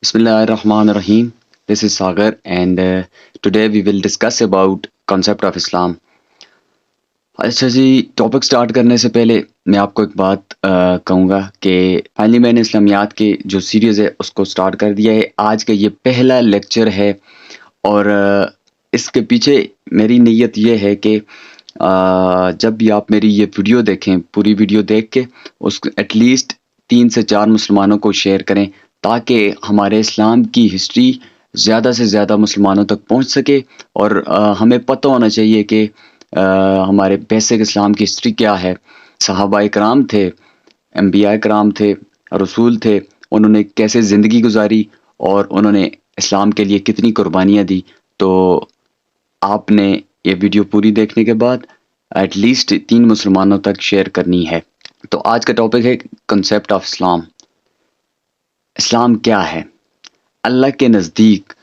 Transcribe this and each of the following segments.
Bismillah ar-Rahman ar-Rahim. This is Sagar and today we will discuss about concept of Islam. अच्छा जी, topic start करने से पहले मैं आपको एक बात कहूँगा कि फाइनली मैंने इस्लामियात की जो सीरीज़ है उसको स्टार्ट कर दिया है। आज का ये पहला लेक्चर है और इसके पीछे मेरी नीयत ये है कि जब भी आप मेरी ये वीडियो देखें, पूरी वीडियो देख के उसको एटलीस्ट 3 से 4 मुसलमानों को शेयर करें ताकि हमारे इस्लाम की हिस्ट्री ज़्यादा से ज़्यादा मुसलमानों तक पहुंच सके और हमें पता होना चाहिए कि हमारे बेसिक इस्लाम की हिस्ट्री क्या है। सहाबा इकराम थे, अंबिया इकराम थे, रसूल थे, उन्होंने कैसे ज़िंदगी गुजारी और उन्होंने इस्लाम के लिए कितनी कुर्बानियाँ दी। तो आपने ये वीडियो पूरी देखने के बाद एटलीस्ट 3 मुसलमानों तक शेयर करनी है। तो आज का टॉपिक है कंसेप्ट ऑफ इस्लाम। इस्लाम क्या है? अल्लाह के नज़दीक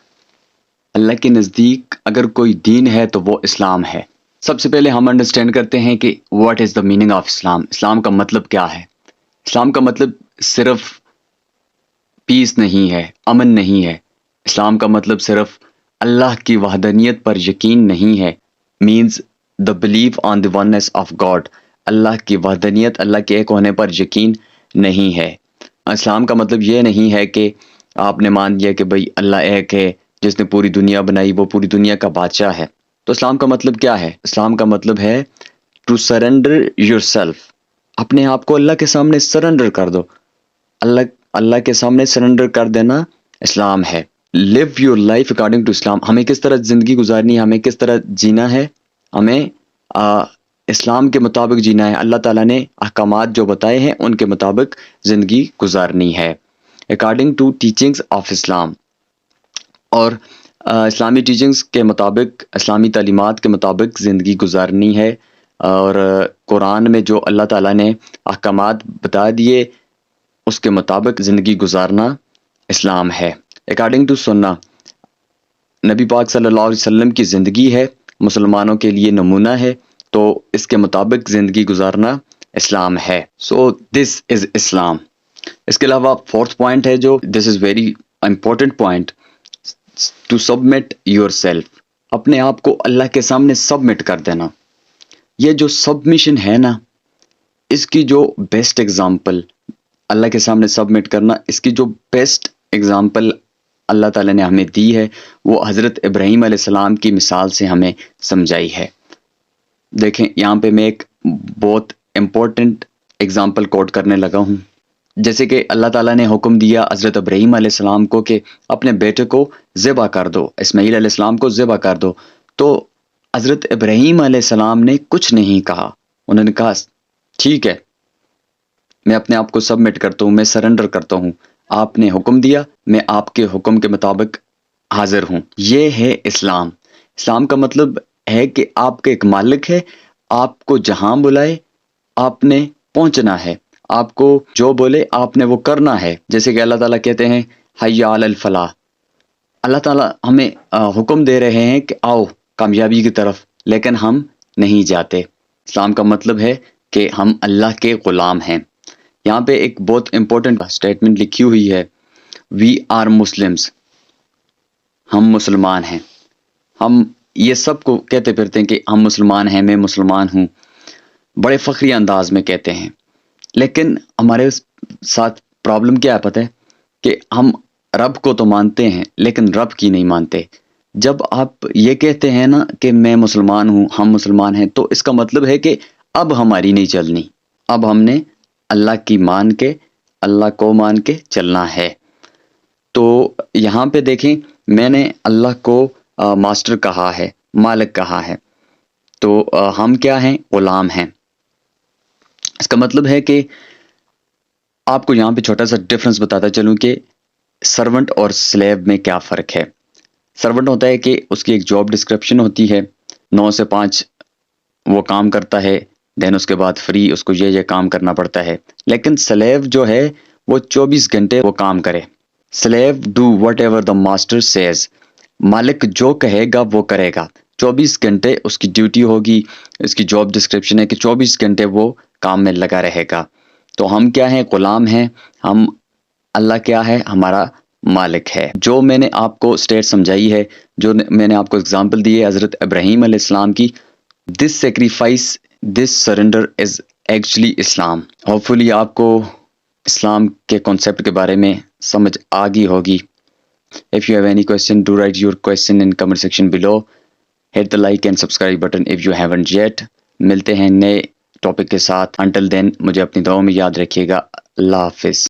अगर कोई दीन है तो वो इस्लाम है। सबसे पहले हम अंडरस्टैंड करते हैं कि what is the meaning of Islam. इस्लाम का मतलब क्या है? इस्लाम का मतलब सिर्फ पीस नहीं है, अमन नहीं है। इस्लाम का मतलब सिर्फ अल्लाह की वहदानियत पर यकीन नहीं है, means the believe on the oneness of God. अल्लाह की वहदानियत, अल्लाह के एक होने पर यकीन नहीं है। इस्लाम का मतलब ये नहीं है कि आपने मान लिया कि भाई अल्लाह एक है, जिसने पूरी दुनिया बनाई वो पूरी दुनिया का बादशाह है। तो इस्लाम का मतलब क्या है? इस्लाम का मतलब है टू सरेंडर योरसेल्फ। अपने आप को अल्लाह के सामने सरेंडर कर दो। अल्लाह के सामने सरेंडर कर देना इस्लाम है। Live your life according to Islam. हमें किस तरह ज़िंदगी गुजारनी है, हमें किस तरह जीना है, हमें इस्लाम के मुताबिक जीना है। अल्लाह ताला ने अहकामात जो बताए हैं उनके मुताबिक ज़िंदगी गुजारनी है according to teachings of Islam. और इस्लामी टीचिंग्स के मुताबिक, इस्लामी तालीमात के मुताबिक ज़िंदगी गुजारनी है। और कुरान में जो अल्लाह ताला ने अहकामात बता दिए उसके मुताबिक ज़िंदगी गुजारना इस्लाम है। अकॉर्डिंग टू सुन्ना, नबी पाक सल्लल्लाहु अलैहि वसल्लम की ज़िंदगी है, मुसलमानों के लिए नमूना है, तो इसके मुताबिक ज़िंदगी गुजारना इस्लाम है। So this is Islam. इसके अलावा फोर्थ पॉइंट है जो this is very important point, to submit yourself. अपने आप को अल्लाह के सामने सबमिट कर देना। ये जो सबमिशन है ना, इसकी जो बेस्ट एग्जाम्पल, अल्लाह के सामने सबमिट करना, इसकी जो बेस्ट एग्जाम्पल अल्लाह ताला ने हमें दी है वो हज़रत इब्राहीम अलैहिस्सलाम की मिसाल से हमें समझाई है। देखें, यहाँ पे मैं एक बहुत इम्पोर्टेंट एग्जाम्पल कोट करने लगा हूँ। जैसे कि अल्लाह ताला ने हुक्म दिया हज़रत इब्राहीम अलैहिस्सलाम को कि अपने बेटे को ज़िबा कर दो, इस्माईल अलैहिस्सलाम को ज़िबा कर दो। तो हज़रत इब्राहीम अलैहिस्सलाम ने कुछ नहीं कहा। उन्होंने कहा ठीक है, मैं अपने आप को सबमिट करता हूँ, मैं सरेंडर करता हूँ। आपने हुक्म दिया, मैं आपके हुक्म के मुताबिक हाजिर हूँ। ये है इस्लाम। इस्लाम का मतलब है कि आपके एक मालिक है, आपको जहाँ बुलाए आपने पहुँचना है, आपको जो बोले आपने वो करना है। जैसे कि अल्लाह ताला कहते हैं हय्या अलल फलाह। अल्लाह ताला हमें हुक्म दे रहे हैं कि आओ कामयाबी की तरफ, लेकिन हम नहीं जाते। इस्लाम का मतलब है कि हम अल्लाह के ग़ुलाम हैं। यहाँ पे एक बहुत इंपॉर्टेंट स्टेटमेंट लिखी हुई है, वी आर मुस्लिम्स। हम मुसलमान हैं। हम ये सब को कहते फिरते हैं कि हम मुसलमान हैं, मैं मुसलमान हूँ, बड़े फ़ख्री अंदाज में कहते हैं। लेकिन हमारे साथ प्रॉब्लम क्या है पता है? कि हम रब को तो मानते हैं लेकिन रब की नहीं मानते। जब आप ये कहते हैं ना कि मैं मुसलमान हूँ, हम मुसलमान हैं, तो इसका मतलब है कि अब हमारी नहीं चलनी, अब हमने अल्लाह की मान के, अल्लाह को मान के चलना है। तो यहाँ पे देखें, मैंने अल्लाह को मास्टर कहा है, मालिक कहा है, तो हम क्या हैं? ग़ुलाम हैं। इसका मतलब है कि आपको यहाँ पे छोटा सा डिफरेंस बताता चलूँ कि सर्वेंट और स्लेव में क्या फ़र्क है। सर्वेंट होता है कि उसकी एक जॉब डिस्क्रिप्शन होती है, 9 से 5 वो काम करता है, देन उसके बाद फ्री उसको ये काम करना पड़ता है। लेकिन स्लेव जो है वो 24 घंटे वो काम करे। Slave do what ever the master says. मालिक जो कहेगा वो करेगा। 24 घंटे उसकी ड्यूटी होगी, इसकी जॉब डिस्क्रिप्शन है कि 24 घंटे वो काम में लगा रहेगा। तो हम क्या हैं? ग़ुलाम हैं। हम, अल्लाह क्या है? हमारा مالک ہے. جو میں نے آپ کو اسٹیٹ سمجھائی ہے، جو میں نے آپ کو اگزامپل دی ہے حضرت ابراہیم علیہ السلام کی، this sacrifice, this surrender is actually Islam. Hopefully آپ کو اسلام کے کانسیپٹ کے بارے میں سمجھ آ گئی ہوگی. If you have any question, do write your question in comment section below. Hit the like and subscribe button if you haven't yet. ملتے ہیں نئے ٹاپک کے ساتھ. Until then مجھے اپنی دعاؤں میں یاد رکھیے گا. اللہ حافظ.